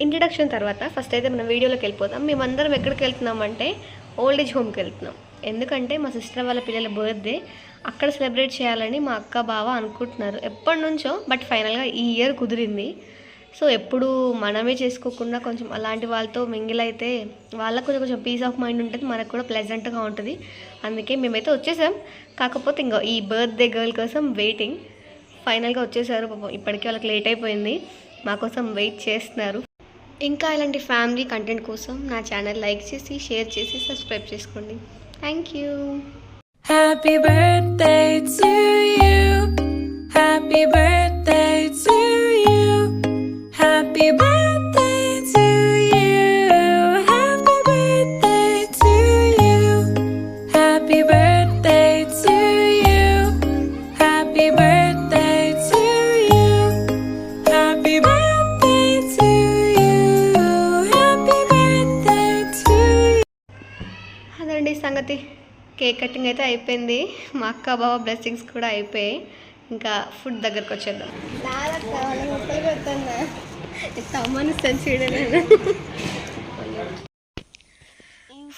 Introduction తర్వాత first అయితే మనం వీడియోలోకి వెళ్ళిపోతాం. మేమందరం ఎక్కడికి వెళ్తున్నామంటే ఓల్డ్ ఏజ్ హోమ్కి వెళ్తున్నాం. ఎందుకంటే మా సిస్టర్ వాళ్ళ పిల్లల బర్త్డే అక్కడ సెలబ్రేట్ చేయాలని మా అక్క బావ అనుకుంటున్నారు ఎప్పటి నుంచో. బట్ ఫైనల్గా ఈ ఇయర్ కుదిరింది. సో ఎప్పుడు మనమే చేసుకోకుండా కొంచెం అలాంటి వాళ్ళతో మింగిల్ అయితే వాళ్ళకు కొంచెం పీస్ ఆఫ్ మైండ్ ఉంటుంది, మనకు కూడా ప్లెజెంట్గా ఉంటుంది. అందుకే మేమైతే వచ్చేసాం. కాకపోతే ఇంకా ఈ బర్త్డే గర్ల్ కోసం వెయిటింగ్. ఫైనల్గా వచ్చేసారు. పాపం ఇప్పటికీ వాళ్ళకి లేట్ అయిపోయింది, మా కోసం వెయిట్ చేస్తున్నారు. ఇంకా ఇలాంటి ఫ్యామిలీ కంటెంట్ కోసం నా ఛానల్ లైక్ చేసి షేర్ చేసి సబ్స్క్రైబ్ చేసుకోండి. Thank you. Happy birthday to you. Happy birthday to you. Happy birthday to you. Happy birthday to you. Happy birthday to you. Happy birthday to you. Happy birthday to you. Happy birthday to you. అదండి సంగతి. Cake cutting అయితే అయిపోయింది, మా అక్క బావ blessings కూడా అయిపోయాయి. ఇంకా ఫుడ్ దగ్గరకు వచ్చేద్దాం.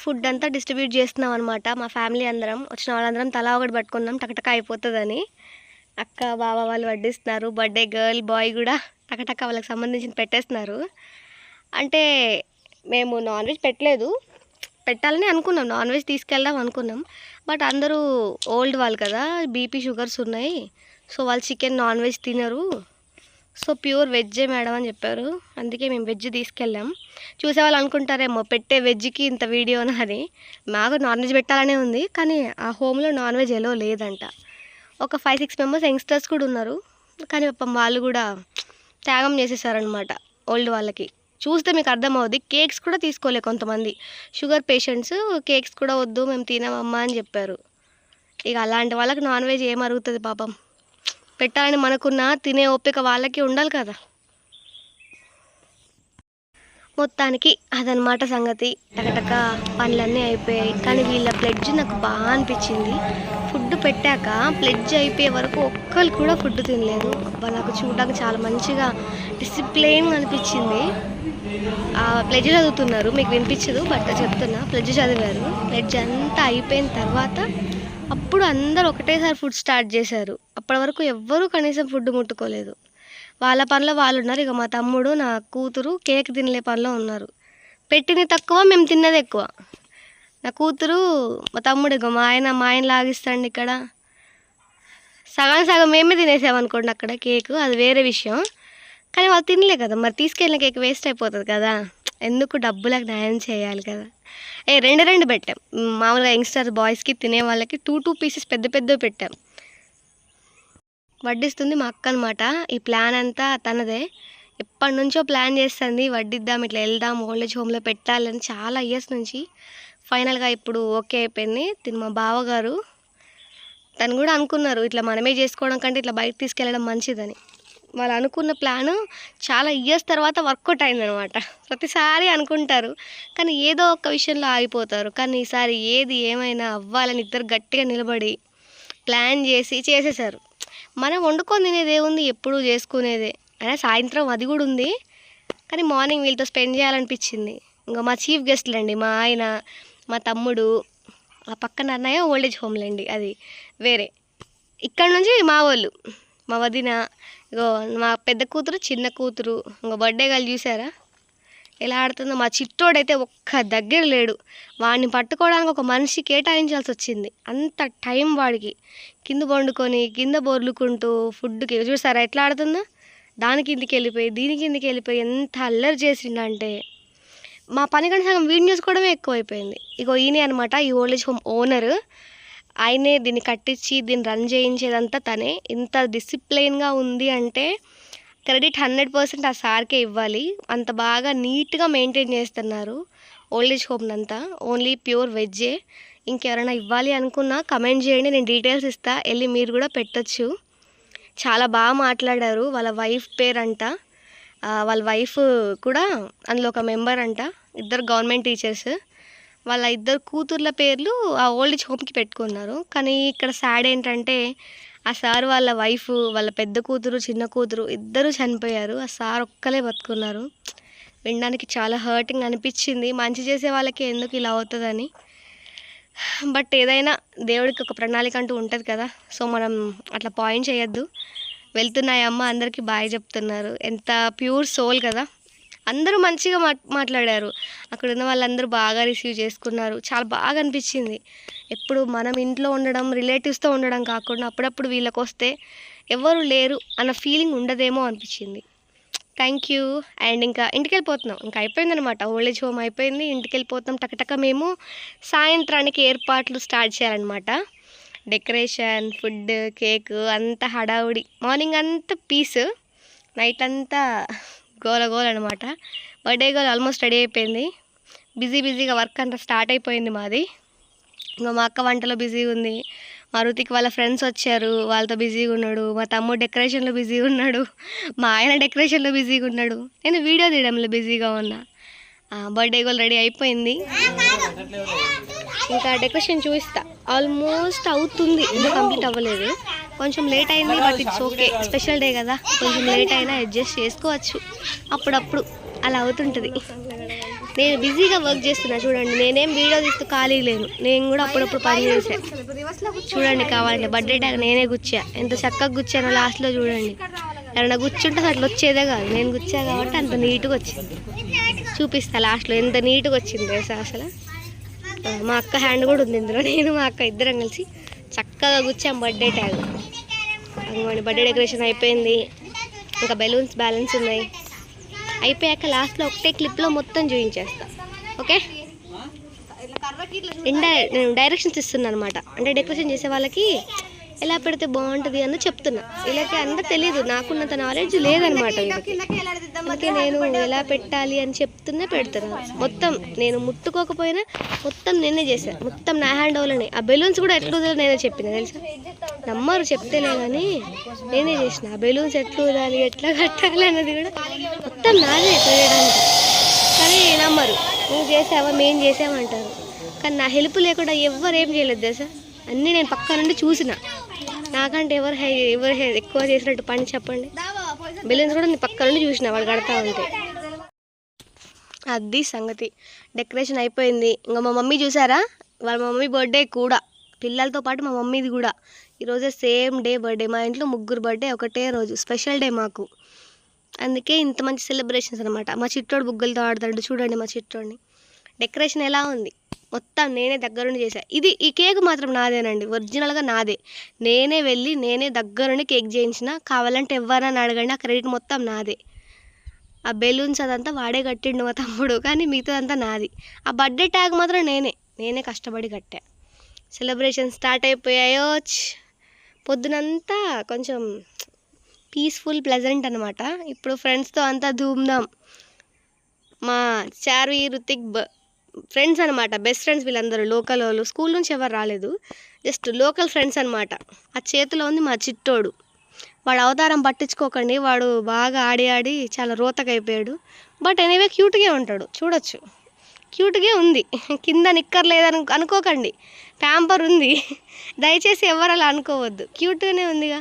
ఫుడ్ అంతా డిస్ట్రిబ్యూట్ చేస్తున్నాం అనమాట. మా ఫ్యామిలీ అందరం వచ్చిన వాళ్ళందరం తలా ఒకటి పట్టుకున్నాం, టకటక అయిపోతుందని. అక్క బావ వాళ్ళు వడ్డిస్తున్నారు. బర్త్డే గర్ల్ బాయ్ కూడా టకటక వాళ్ళకి సంబంధించిన పెట్టేస్తున్నారు. అంటే మేము నాన్ వెజ్ పెట్టలేదు, పెట్టాలని అనుకున్నాం, నాన్ వెజ్ తీసుకెళ్దాం అనుకున్నాం. బట్ అందరూ ఓల్డ్ వాళ్ళు కదా, బీపీ షుగర్స్ ఉన్నాయి. సో వాళ్ళు చికెన్ నాన్ వెజ్ తినరు, సో ప్యూర్ వెజ్జే మేడం అని చెప్పారు. అందుకే మేము వెజ్ తీసుకెళ్ళాం. చూసేవాళ్ళు అనుకుంటారేమో పెట్టే వెజ్కి ఇంత వీడియో అని. మాకు నాన్ వెజ్ పెట్టాలనే ఉంది, కానీ ఆ హోమ్లో నాన్ వెజ్ ఎలో లేదంట. ఒక 5-6 మెంబర్స్ యంగ్స్టర్స్ కూడా ఉన్నారు, కానీ పాపం వాళ్ళు కూడా త్యాగం చేసేసారనమాట ఓల్డ్ వాళ్ళకి. చూస్తే మీకు అర్థమవుద్ది. కేక్స్ కూడా తీసుకోలే కొంతమంది షుగర్ పేషెంట్స్, కేక్స్ కూడా వద్దు మేము తినమమ్మా అని చెప్పారు. ఇక అలాంటి వాళ్ళకి నాన్ వెజ్ ఏం అరుగుతుంది పాపం. పెట్టాలని మనకున్న తినే ఓపిక వాళ్ళకి ఉండాలి కదా. మొత్తానికి అదనమాట సంగతి. టకటక పనులన్నీ అయిపోయాయి. కానీ వీళ్ళ ప్లెడ్జ్ నాకు బాగా అనిపించింది. ఫుడ్ పెట్టాక ప్లెడ్జ్ అయిపోయే వరకు ఒక్కరు కూడా ఫుడ్ తినలేదు. అబ్బా నాకు చూడడానికి చాలా మంచిగా డిసిప్లైన్గా అనిపించింది. ప్లెడ్జ్ చదువుతున్నారు, మీకు వినిపించదు బట్ చెప్తున్నా. ప్లెడ్జ్ చదివారు. ప్లెడ్జ్ అంతా అయిపోయిన తర్వాత అప్పుడు అందరూ ఒకటేసారి ఫుడ్ స్టార్ట్ చేశారు. అప్పటి వరకు ఎవ్వరూ కనీసం ఫుడ్ ముట్టుకోలేదు. వాళ్ళ పనిలో వాళ్ళు ఉన్నారు. ఇక మా తమ్ముడు నా కూతురు కేక్ తినలే పనిలో ఉన్నారు. పెట్టింది తక్కువ, మేము తిన్నది ఎక్కువ. నా కూతురు మా తమ్ముడు ఇక మా ఆయన లాగిస్తాండి. ఇక్కడ సగం సగం మేమే తినేసామనుకోండి అక్కడ కేకు, అది వేరే విషయం. కానీ వాళ్ళు తినలే కదా, మరి తీసుకెళ్ళిన కేక్ వేస్ట్ అయిపోతుంది కదా. ఎందుకు డబ్బులకు న్యాయం చేయాలి కదా. రెండు పెట్టాం. మామూలుగా యంగ్స్టర్ బాయ్స్కి తినే వాళ్ళకి 2 పీసెస్ పెద్ద పెద్దవి పెట్టాం. వడ్డిస్తుంది మా అక్క అనమాట. ఈ ప్లాన్ అంతా తనదే. ఎప్పటి నుంచో ప్లాన్ చేస్తుంది, వడ్డిద్దాం, ఇట్లా వెళ్దాం, ఓల్డ్ ఏజ్ హోమ్లో పెట్టాలని చాలా ఇయర్స్ నుంచి. ఫైనల్గా ఇప్పుడు ఓకే అయిపోయింది. తిని మా బావగారు తను కూడా అనుకున్నారు ఇట్లా మనమే చేసుకోవడం కంటే ఇట్లా బయట తీసుకెళ్ళడం మంచిదని. వాళ్ళు అనుకున్న ప్లాను చాలా ఇయర్స్ తర్వాత వర్కౌట్ అయిందనమాట. ప్రతిసారి అనుకుంటారు కానీ ఏదో ఒక విషయంలో ఆగిపోతారు. కానీ ఈసారి ఏది ఏమైనా అవ్వాలని ఇద్దరు గట్టిగా నిలబడి ప్లాన్ చేసేసారు. మనం వండుకొని తినేది ఏముంది, ఎప్పుడూ చేసుకునేదే. అయినా సాయంత్రం అది కూడా ఉంది, కానీ మార్నింగ్ వీళ్ళతో స్పెండ్ చేయాలనిపించింది. ఇంకా మా చీఫ్ గెస్ట్లండి, మా ఆయన, మా తమ్ముడు, ఆ పక్కన అన్నయ్య ఓల్డ్ ఏజ్ హోమ్లండి, అది వేరే. ఇక్కడ నుంచి మా వాళ్ళు, మా వదిన, ఇగో మా పెద్ద కూతురు, చిన్న కూతురు. ఇంకో బర్త్డే గర్ల్ చూసారా ఎలా ఆడుతుందో. మా చిట్టోడైతే ఒక్క దగ్గర లేడు. వాడిని పట్టుకోవడానికి ఒక మనిషి కేటాయించాల్సి వచ్చింది. అంత టైం వాడికి. కింద వండుకొని కింద బొర్లుకుంటూ ఫుడ్కి చూసారా ఎట్లా ఆడుతుందో. దాని కిందికి వెళ్ళిపోయి దీని కిందికి వెళ్ళిపోయి ఎంత అల్లరి చేసిండంటే మా పని కంటే సగం వీడియో చూసుకోవడమే ఎక్కువైపోయింది. ఇగో ఈయనే అనమాట ఈ ఓల్డ్ ఏజ్ హోమ్ ఓనర్. ఆయనే దీన్ని కట్టించి దీన్ని రన్ చేయించేదంతా తనే. ఇంత డిసిప్లైన్గా ఉంది అంటే క్రెడిట్ 100% ఆ సార్కే ఇవ్వాలి. అంత బాగా నీట్గా మెయింటైన్ చేస్తున్నారు ఓల్డ్ ఏజ్ హోమ్ అంతా. ఓన్లీ ప్యూర్ వెజ్జే. ఇంకెవరైనా ఇవ్వాలి అనుకున్నా కమెంట్ చేయండి, నేను డీటెయిల్స్ ఇస్తా, వెళ్ళి మీరు కూడా పెట్టచ్చు. చాలా బాగా మాట్లాడారు. వాళ్ళ వైఫ్ పేరంట, వాళ్ళ వైఫ్ కూడా అందులో ఒక మెంబర్ అంట. ఇద్దరు గవర్నమెంట్ టీచర్స్. వాళ్ళ ఇద్దరు కూతుర్ల పేర్లు ఆ ఓల్డ్ ఏజ్ హోమ్కి పెట్టుకున్నారు. కానీ ఇక్కడ సాడ్ ఏంటంటే ఆ సార్ వాళ్ళ వైఫ్, వాళ్ళ పెద్ద కూతురు, చిన్న కూతురు ఇద్దరు చనిపోయారు. ఆ సార్ ఒక్కలే బతుకున్నారు. వినడానికి చాలా హర్టింగ్ అనిపించింది. మంచి చేసే వాళ్ళకి ఎందుకు ఇలా అవుతుందని. బట్ ఏదైనా దేవుడికి ఒక ప్రణాళిక అంటూ ఉంటుంది కదా. సో మనం అట్లా పాయింట్ చేయొద్దు. వెళ్తున్నాయమ్మ, అందరికీ బాయ్ చెప్తున్నారు. ఎంత ప్యూర్ సోల్ కదా. అందరూ మంచిగా మాట్లాడారు. అక్కడ ఉన్న వాళ్ళందరూ బాగా రిసీవ్ చేసుకున్నారు. చాలా బాగా అనిపించింది. ఎప్పుడు మనం ఇంట్లో ఉండడం, రిలేటివ్స్తో ఉండడం కాకుండా అప్పుడప్పుడు వీళ్ళకి వస్తే ఎవరు లేరు అన్న ఫీలింగ్ ఉండదేమో అనిపించింది. Thank you. అండ్ ఇంకా ఇంటికి వెళ్ళిపోతున్నాం. ఇంకా అయిపోయిందనమాట. ఓల్డ్ ఏజ్ హోమ్ అయిపోయింది. ఇంటికి వెళ్ళిపోతాం. టకటక మేము సాయంత్రానికి ఏర్పాట్లు స్టార్ట్ చేయాలన్నమాట. డెకరేషన్, ఫుడ్, కేక్ అంతా హడావుడి. మార్నింగ్ అంతా పీస్, నైట్ అంతా గోల అనమాట. బర్త్డే గోల్ ఆల్మోస్ట్ రెడీ అయిపోయింది. బిజీగా వర్క్ అంతా స్టార్ట్ అయిపోయింది మాది. ఇంకా మా అక్క వంటలో బిజీగా ఉంది. మా రుతిక్ వాళ్ళ ఫ్రెండ్స్ వచ్చారు, వాళ్ళతో బిజీగా ఉన్నాడు. మా తమ్ముడు డెకరేషన్లో బిజీగా ఉన్నాడు. మా ఆయన డెకరేషన్లో బిజీగా ఉన్నాడు. నేను వీడియో తీయడంలో బిజీగా ఉన్నా. బర్త్డే గోల్ రెడీ అయిపోయింది. ఇంకా డెకరేషన్ చూపిస్తా. ఆల్మోస్ట్ అవుతుంది, ఇంకా కంప్లీట్ అవ్వలేదు. కొంచెం లేట్ అయింది, but it's okay. Special day కదా, కొంచెం లేట్ అయినా అడ్జస్ట్ చేసుకోవచ్చు. అప్పుడప్పుడు అలా అవుతుంటుంది. నేను బిజీగా వర్క్ చేస్తున్నా చూడండి. నేనేం వీడియో తీస్తూ ఖాళీ లేను. నేను కూడా అప్పుడప్పుడు పని చేశాను చూడండి. కావాలంటే బర్త్డే ట్యాగ్ నేనే గుచ్చా. ఎంత చక్కగా గుచ్చానో లాస్ట్లో చూడండి. ఎవరైనా గుచ్చుంటే అట్లా వచ్చేదే కాదు. నేను గుచ్చా కాబట్టి అంత నీట్గా వచ్చింది. చూపిస్తా లాస్ట్లో ఎంత నీట్గా వచ్చింది అసలు. మా అక్క హ్యాండ్ కూడా ఉంది ఇందులో. నేను మా అక్క ఇద్దరం కలిసి చక్కగా గుచ్చాం బర్త్డే ట్యాగ్. అందుకని బర్త్డే డెకరేషన్ అయిపోయింది. ఇంకా బెలూన్స్ బ్యాలెన్స్ ఉన్నాయి. అయిపోయాక లాస్ట్లో ఒకటే క్లిప్లో మొత్తం చూపించేస్తా. ఓకే, నేను డైరెక్షన్స్ ఇస్తున్నాను అనమాట. అంటే డెకరేషన్ చేసే వాళ్ళకి ఎలా పెడితే బాగుంటుంది అని చెప్తున్నా. వీళ్ళకి అంతా తెలియదు, నాకున్నంత నాలెడ్జ్ లేదనమాట వీళ్ళకి. అందుకే నేను ఎలా పెట్టాలి అని చెప్తున్నా పెడుతున్నాను. మొత్తం నేను ముట్టుకోకపోయినా మొత్తం నేనే చేశాను. మొత్తం నా హ్యాండ్ ఓవర్లోనే. ఆ బెలూన్స్ కూడా ఎట్లా వదాలో నేనే చెప్పిన, తెలుసా. నమ్మరు చెప్తేలే కానీ నేనే చేసిన. ఆ బెలూన్స్ ఎట్లా వదాలి, ఎట్లా కట్టాలి అన్నది కూడా మొత్తం నాదే చేయడానికి. కానీ నమ్మరు. నువ్వు చేసావా, మేము చేసామంటారు. కానీ నా హెల్ప్ లేకుండా ఎవరు ఏం చేయలేదు తెలుసా. అన్నీ నేను పక్క నుండి చూసిన. నాకంటే ఎవరు ఎక్కువ చేసినట్టు పని చెప్పండి. బెలూన్స్ కూడా నేను పక్క నుండి చూసిన వాళ్ళు కడతా ఉంటే. అది సంగతి. డెకరేషన్ అయిపోయింది. ఇంకా మా మమ్మీ చూసారా, వాళ్ళ మమ్మీ బర్త్డే కూడా పిల్లలతో పాటు మా మమ్మీది కూడా ఈరోజే సేమ్ డే బర్త్డే. మా ఇంట్లో ముగ్గురు బర్త్డే ఒకటే రోజు. స్పెషల్ డే మాకు. అందుకే ఇంత మంచి సెలబ్రేషన్స్ అనమాట. మా చిట్టోడు బుగ్గలతో ఆడతాడు చూడండి. మా చిట్టోడిని డెకరేషన్ ఎలా ఉంది మొత్తం నేనే దగ్గరుండి చేశా. ఈ కేక్ మాత్రం నాదేనండి, ఒరిజినల్గా నాదే. నేనే వెళ్ళి నేనే దగ్గరుండి కేక్ చేయించిన. కావాలంటే ఎవరైనా అడగండి, ఆ క్రెడిట్ మొత్తం నాదే. ఆ బెలూన్స్ అదంతా వాడే కట్టిండు మా తమ్ముడు, కానీ మిగతాదంతా నాది. ఆ బర్త్డే ట్యాగ్ మాత్రం నేనే కష్టపడి కట్టా. Celebration start అయిపోయాయో. పొద్దునంతా కొంచెం పీస్ఫుల్ ప్లెజెంట్ అనమాట. ఇప్పుడు ఫ్రెండ్స్తో అంతా ధూమ్ధాం. మా చార్వి, రుతిక్ ఫ్రెండ్స్ అనమాట, బెస్ట్ ఫ్రెండ్స్ వీళ్ళందరూ. లోకల్ వాళ్ళు, స్కూల్ నుంచి ఎవరు రాలేదు, జస్ట్ లోకల్ ఫ్రెండ్స్ అనమాట. ఆ చేతిలో ఉంది మా చిట్టోడు. వాడు అవతారం పట్టించుకోకండి, వాడు బాగా ఆడి చాలా రోతగా అయిపోయాడు. బట్ ఎనీవే క్యూట్గా ఉంటాడు, చూడొచ్చు. క్యూట్గా ఉంది. కింద నిక్కర్ లేదని అనుకోకండి, ప్యాంపర్ ఉంది. దయచేసి ఎవరు అలా అనుకోవద్దు. క్యూట్గానే ఉందిగా,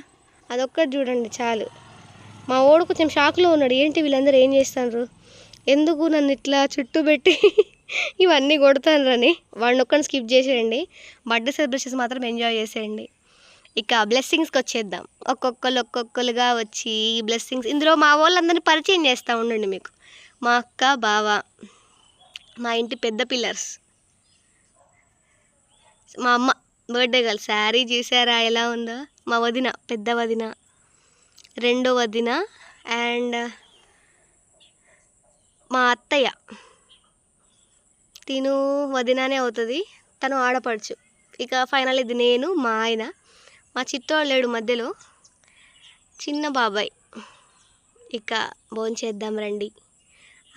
అదొక్కటి చూడండి చాలు. మా ఓడు కొంచెం షాక్లో ఉన్నాడు. ఏంటి వీళ్ళందరూ ఏం చేస్తున్నారు, ఎందుకు నన్ను ఇట్లా చుట్టూ పెట్టి ఇవన్నీ కొడతానని. వాడిని ఒక్కడిని స్కిప్ చేసేయండి. బర్త్డే సెలబ్రేషన్స్ మాత్రం ఎంజాయ్ చేసేయండి. ఇక బ్లెస్సింగ్స్కి వచ్చేద్దాం. ఒక్కొక్కరుగా వచ్చి బ్లెస్సింగ్స్. ఇందులో మా వాళ్ళందరినీ పరిచయం చేస్తూ ఉండండి మీకు. మా అక్క, బావ, మా ఇంటి పెద్ద పిల్లర్స్. మా అమ్మ బర్త్డే గర్ల్. శారీ చూసారా ఎలా ఉందో. మా వదిన, పెద్ద వదిన, రెండో వదిన, అండ్ మా అత్తయ్య. తిను వదినానే అవుతుంది, తను ఆడపడుచు. ఇక ఫైనల్ ఇది నేను, మా ఆయన, మా చిట్టోడు లేడు మధ్యలో, చిన్న బాబాయ్. ఇక భోంచేద్దాం రండి.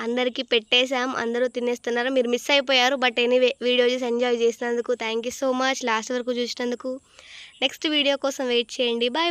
అందరికీ పెట్టేశాం, అందరూ తినేస్తున్నారు. మీరు మిస్ అయిపోయారు, బట్ ఎనీవే వీడియో చూసి ఎంజాయ్ చేసినందుకు thank you so much. Last వరకు చూసినందుకు. నెక్స్ట్ వీడియో కోసం వెయిట్ చేయండి. బాయ్.